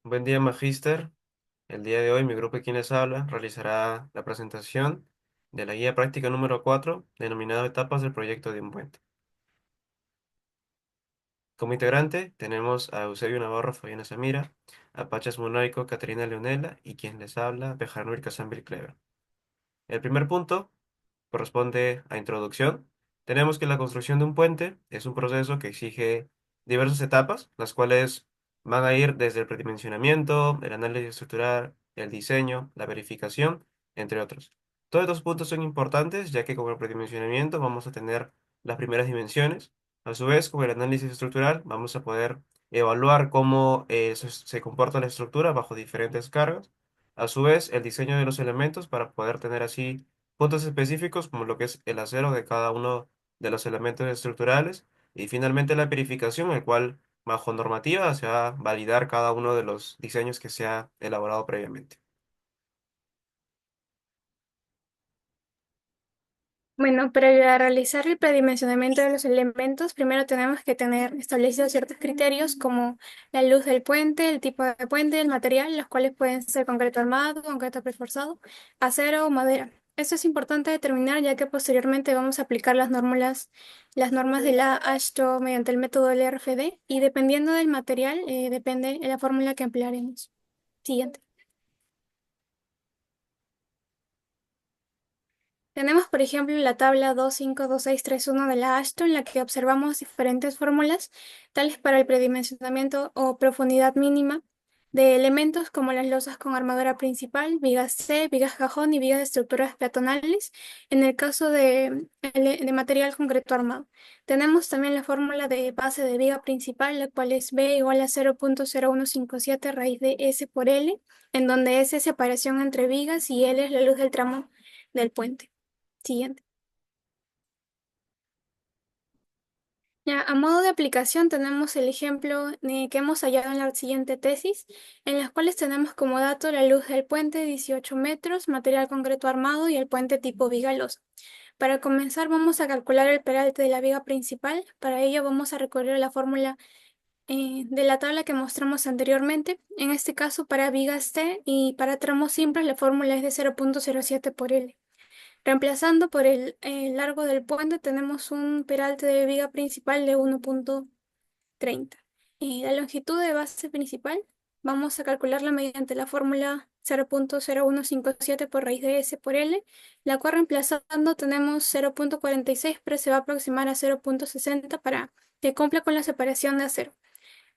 Buen día, Magíster. El día de hoy mi grupo quien les habla realizará la presentación de la guía práctica número 4, denominado Etapas del proyecto de un puente. Como integrante tenemos a Eusebio Navarro, Fabiana Samira, a Pachas Munaico, Caterina Leonela y quien les habla, Bejarnur Casambil Clever. El primer punto corresponde a introducción. Tenemos que la construcción de un puente es un proceso que exige diversas etapas, las cuales van a ir desde el predimensionamiento, el análisis estructural, el diseño, la verificación, entre otros. Todos estos puntos son importantes, ya que con el predimensionamiento vamos a tener las primeras dimensiones. A su vez, con el análisis estructural vamos a poder evaluar cómo se comporta la estructura bajo diferentes cargas. A su vez, el diseño de los elementos para poder tener así puntos específicos como lo que es el acero de cada uno de los elementos estructurales y finalmente la verificación, el cual bajo normativa se va a validar cada uno de los diseños que se ha elaborado previamente. Bueno, para realizar el predimensionamiento de los elementos, primero tenemos que tener establecidos ciertos criterios como la luz del puente, el tipo de puente, el material, los cuales pueden ser concreto armado, concreto preforzado, acero o madera. Esto es importante determinar ya que posteriormente vamos a aplicar las normas de la AASHTO mediante el método LRFD y dependiendo del material, depende de la fórmula que emplearemos. Siguiente. Tenemos, por ejemplo, la tabla 252631 de la AASHTO en la que observamos diferentes fórmulas, tales para el predimensionamiento o profundidad mínima de elementos como las losas con armadura principal, vigas C, vigas cajón y vigas de estructuras peatonales, en el caso de material concreto armado. Tenemos también la fórmula de base de viga principal, la cual es B igual a 0.0157 raíz de S por L, en donde S es separación entre vigas y L es la luz del tramo del puente. Siguiente. Ya, a modo de aplicación tenemos el ejemplo que hemos hallado en la siguiente tesis, en las cuales tenemos como dato la luz del puente 18 metros, material concreto armado y el puente tipo viga losa. Para comenzar vamos a calcular el peralte de la viga principal. Para ello vamos a recurrir a la fórmula de la tabla que mostramos anteriormente. En este caso para vigas T y para tramos simples la fórmula es de 0.07 por L. Reemplazando por el largo del puente tenemos un peralte de viga principal de 1.30. Y la longitud de base principal vamos a calcularla mediante la fórmula 0.0157 por raíz de S por L, la cual reemplazando tenemos 0.46, pero se va a aproximar a 0.60 para que cumpla con la separación de acero.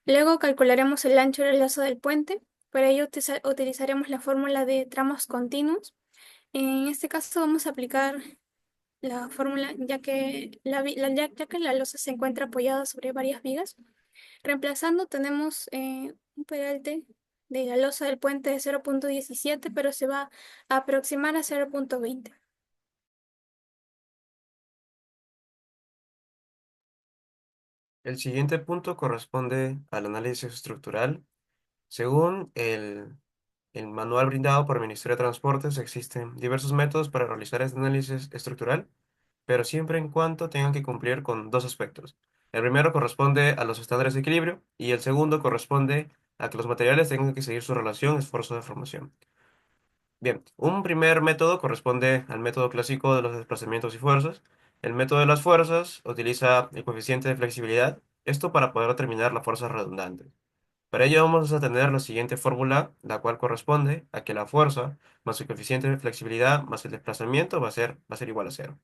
Luego calcularemos el ancho del lazo del puente. Para ello utilizaremos la fórmula de tramos continuos. En este caso vamos a aplicar la fórmula, ya que la losa se encuentra apoyada sobre varias vigas. Reemplazando tenemos un peralte de la losa del puente de 0.17, pero se va a aproximar a 0.20. El siguiente punto corresponde al análisis estructural. Según el manual brindado por el Ministerio de Transportes, existen diversos métodos para realizar este análisis estructural, pero siempre en cuanto tengan que cumplir con dos aspectos. El primero corresponde a los estándares de equilibrio y el segundo corresponde a que los materiales tengan que seguir su relación esfuerzo-deformación. Bien, un primer método corresponde al método clásico de los desplazamientos y fuerzas. El método de las fuerzas utiliza el coeficiente de flexibilidad, esto para poder determinar la fuerza redundante. Para ello vamos a tener la siguiente fórmula, la cual corresponde a que la fuerza más el coeficiente de flexibilidad más el desplazamiento va a ser igual a cero.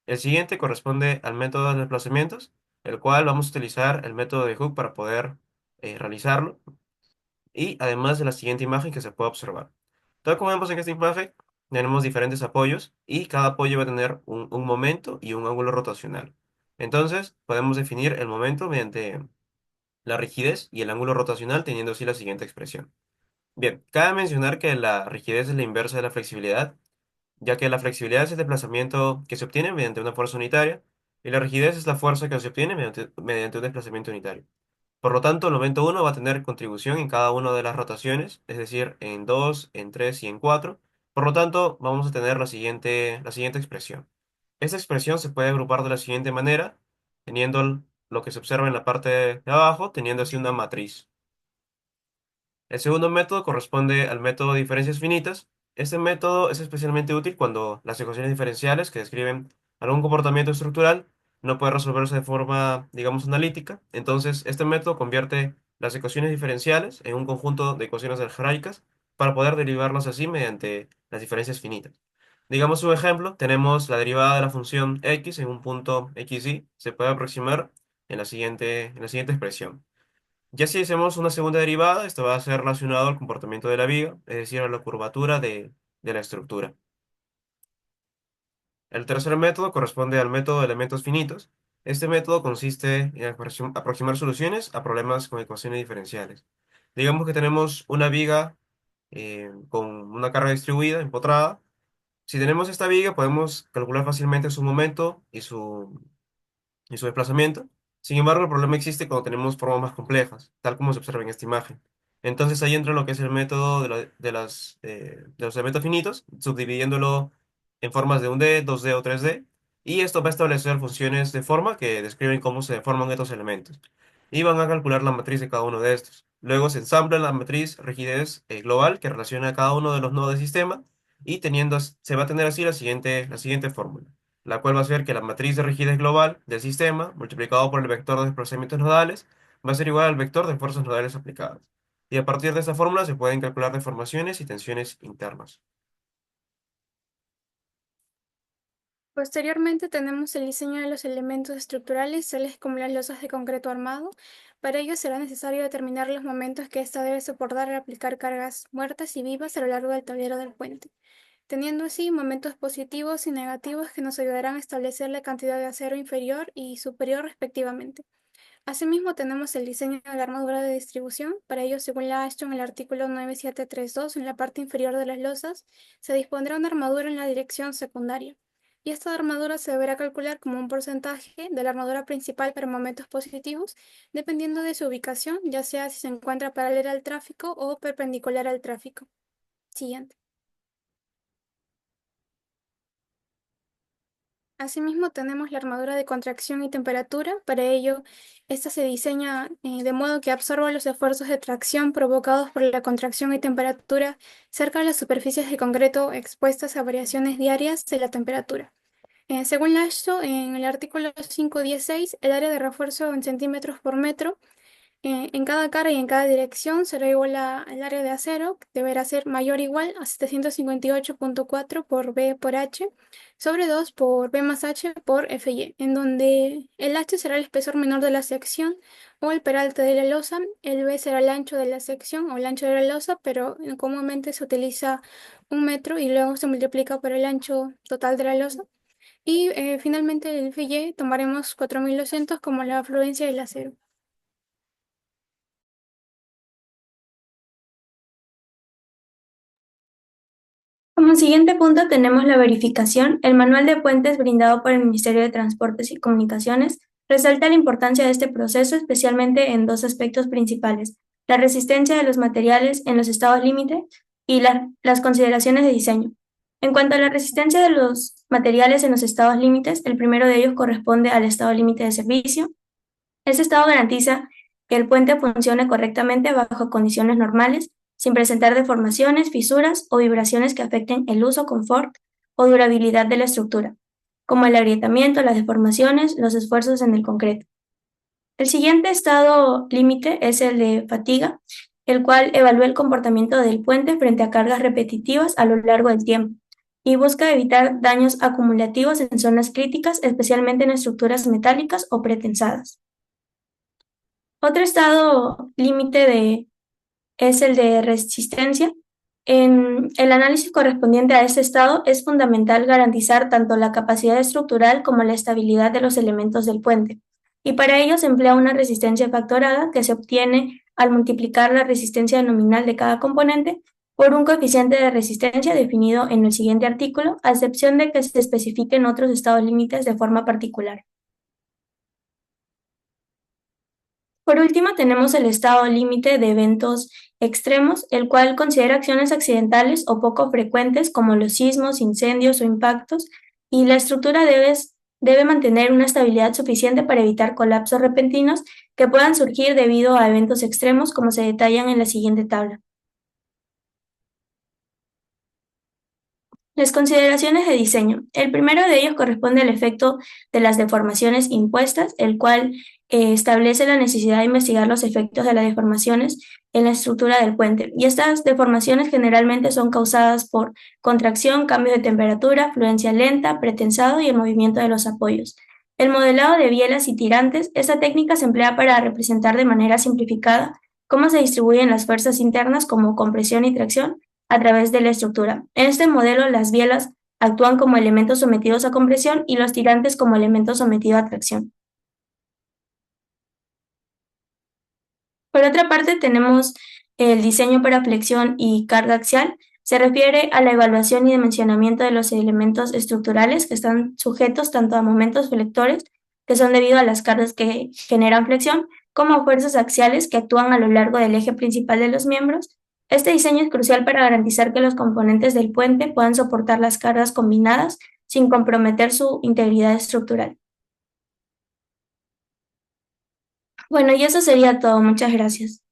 El siguiente corresponde al método de desplazamientos, el cual vamos a utilizar el método de Hooke para poder realizarlo, y además de la siguiente imagen que se puede observar. Tal como vemos en esta imagen, tenemos diferentes apoyos y cada apoyo va a tener un momento y un ángulo rotacional. Entonces, podemos definir el momento mediante la rigidez y el ángulo rotacional teniendo así la siguiente expresión. Bien, cabe mencionar que la rigidez es la inversa de la flexibilidad, ya que la flexibilidad es el desplazamiento que se obtiene mediante una fuerza unitaria y la rigidez es la fuerza que se obtiene mediante un desplazamiento unitario. Por lo tanto, el momento uno va a tener contribución en cada una de las rotaciones, es decir, en 2, en 3 y en 4. Por lo tanto, vamos a tener la siguiente expresión. Esta expresión se puede agrupar de la siguiente manera, teniendo lo que se observa en la parte de abajo, teniendo así una matriz. El segundo método corresponde al método de diferencias finitas. Este método es especialmente útil cuando las ecuaciones diferenciales que describen algún comportamiento estructural no pueden resolverse de forma, digamos, analítica. Entonces, este método convierte las ecuaciones diferenciales en un conjunto de ecuaciones algebraicas para poder derivarlas así mediante las diferencias finitas. Digamos un ejemplo, tenemos la derivada de la función x en un punto xy, se puede aproximar en la siguiente expresión. Ya si hacemos una segunda derivada, esto va a ser relacionado al comportamiento de la viga, es decir, a la curvatura de la estructura. El tercer método corresponde al método de elementos finitos. Este método consiste en aproximar soluciones a problemas con ecuaciones diferenciales. Digamos que tenemos una viga con una carga distribuida, empotrada. Si tenemos esta viga, podemos calcular fácilmente su momento y su desplazamiento. Sin embargo, el problema existe cuando tenemos formas más complejas, tal como se observa en esta imagen. Entonces ahí entra lo que es el método de los elementos finitos, subdividiéndolo en formas de un D, 2D o 3D, y esto va a establecer funciones de forma que describen cómo se forman estos elementos. Y van a calcular la matriz de cada uno de estos. Luego se ensambla la matriz rigidez global que relaciona a cada uno de los nodos del sistema, y se va a tener así la siguiente fórmula, la cual va a ser que la matriz de rigidez global del sistema, multiplicado por el vector de desplazamientos nodales, va a ser igual al vector de fuerzas nodales aplicadas. Y a partir de esta fórmula se pueden calcular deformaciones y tensiones internas. Posteriormente tenemos el diseño de los elementos estructurales, tales como las losas de concreto armado. Para ello será necesario determinar los momentos que ésta debe soportar al aplicar cargas muertas y vivas a lo largo del tablero del puente, teniendo así momentos positivos y negativos que nos ayudarán a establecer la cantidad de acero inferior y superior respectivamente. Asimismo, tenemos el diseño de la armadura de distribución. Para ello, según la ASHTO en el artículo 9732, en la parte inferior de las losas, se dispondrá una armadura en la dirección secundaria. Y esta armadura se deberá calcular como un porcentaje de la armadura principal para momentos positivos, dependiendo de su ubicación, ya sea si se encuentra paralela al tráfico o perpendicular al tráfico. Siguiente. Asimismo, tenemos la armadura de contracción y temperatura. Para ello, esta se diseña de modo que absorba los esfuerzos de tracción provocados por la contracción y temperatura cerca de las superficies de concreto expuestas a variaciones diarias de la temperatura. Según la ASHTO, en el artículo 516, el área de refuerzo en centímetros por metro en cada cara y en cada dirección será igual al área de acero, que deberá ser mayor o igual a 758,4 por B por H sobre 2 por B más H por FY, en donde el H será el espesor menor de la sección o el peralte de la losa, el B será el ancho de la sección o el ancho de la losa, pero comúnmente se utiliza 1 metro y luego se multiplica por el ancho total de la losa. Y finalmente el FY tomaremos 4200 como la afluencia del acero. Como siguiente punto tenemos la verificación. El manual de puentes brindado por el Ministerio de Transportes y Comunicaciones resalta la importancia de este proceso, especialmente en dos aspectos principales: la resistencia de los materiales en los estados límite y las consideraciones de diseño. En cuanto a la resistencia de los materiales en los estados límites, el primero de ellos corresponde al estado límite de servicio. Este estado garantiza que el puente funcione correctamente bajo condiciones normales, sin presentar deformaciones, fisuras o vibraciones que afecten el uso, confort o durabilidad de la estructura, como el agrietamiento, las deformaciones, los esfuerzos en el concreto. El siguiente estado límite es el de fatiga, el cual evalúa el comportamiento del puente frente a cargas repetitivas a lo largo del tiempo y busca evitar daños acumulativos en zonas críticas, especialmente en estructuras metálicas o pretensadas. Otro estado límite es el de resistencia. En el análisis correspondiente a este estado es fundamental garantizar tanto la capacidad estructural como la estabilidad de los elementos del puente, y para ello se emplea una resistencia factorada que se obtiene al multiplicar la resistencia nominal de cada componente por un coeficiente de resistencia definido en el siguiente artículo, a excepción de que se especifiquen otros estados límites de forma particular. Por último, tenemos el estado límite de eventos extremos, el cual considera acciones accidentales o poco frecuentes como los sismos, incendios o impactos, y la estructura debe mantener una estabilidad suficiente para evitar colapsos repentinos que puedan surgir debido a eventos extremos como se detallan en la siguiente tabla. Las consideraciones de diseño. El primero de ellos corresponde al efecto de las deformaciones impuestas, el cual establece la necesidad de investigar los efectos de las deformaciones en la estructura del puente. Y estas deformaciones generalmente son causadas por contracción, cambios de temperatura, fluencia lenta, pretensado y el movimiento de los apoyos. El modelado de bielas y tirantes. Esta técnica se emplea para representar de manera simplificada cómo se distribuyen las fuerzas internas como compresión y tracción a través de la estructura. En este modelo, las bielas actúan como elementos sometidos a compresión y los tirantes como elementos sometidos a tracción. Por otra parte, tenemos el diseño para flexión y carga axial. Se refiere a la evaluación y dimensionamiento de los elementos estructurales que están sujetos tanto a momentos flectores, que son debido a las cargas que generan flexión, como a fuerzas axiales que actúan a lo largo del eje principal de los miembros. Este diseño es crucial para garantizar que los componentes del puente puedan soportar las cargas combinadas sin comprometer su integridad estructural. Bueno, y eso sería todo. Muchas gracias.